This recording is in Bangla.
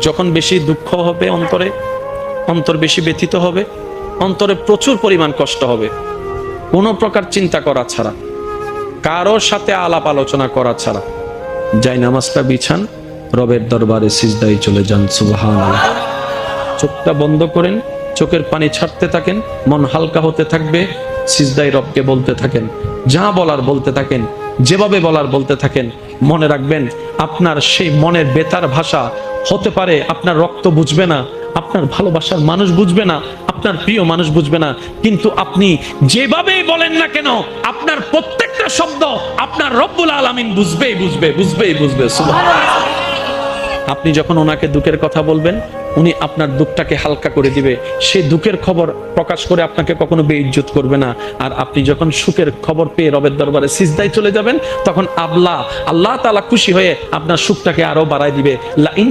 যখন বেশি দুঃখ হবে অন্তরে, অন্তর বেশি ব্যথিত হবে, অন্তরে প্রচুর পরিমাণ কষ্ট হবে, কোনো প্রকার চিন্তা করা ছাড়া, কারোর সাথে আলাপ আলোচনা করা ছাড়া যাই নামাজটা বিছান, রবের দরবারে সিজদায় চলে যান। সুবহানাল্লাহ। চোখটা বন্ধ করেন, চোখের পানি ছাড়তে থাকেন, মন হালকা হতে থাকবে, সিজদায় রবকে বলতে থাকেন, যা বলার বলতে থাকেন, যেভাবে বলার বলতে থাকেন। মনে রাখবেন, আপনার সেই মনের বেতার ভাষা হতে পারে আপনার রক্ত বুঝবে না, আপনার ভালোবাসার মানুষ বুঝবে না, আপনার প্রিয় মানুষ বুঝবে না, কিন্তু আপনি যেভাবেই বলেন না কেন, আপনার প্রত্যেকটা শব্দ আপনার রব্বুল আলামিন বুঝবেই বুঝবে। সুবহানাল্লাহ। আপনি যখন ওনাকে দুঃখের কথা বলবেন, উনি আপনার দুঃখটাকে হালকা করে দিবে। সেই দুঃখের খবর প্রকাশ করে আপনাকে কখনো বেইজ্জত করবে না। আর আপনি যখন সুখের খবর পেয়ে রবের দরবারে সিজদায় চলে যাবেন, তখন আল্লাহ তাআলা খুশি হয়ে আপনার সুখটাকে আরো বাড়ায় দিবে। লা ইন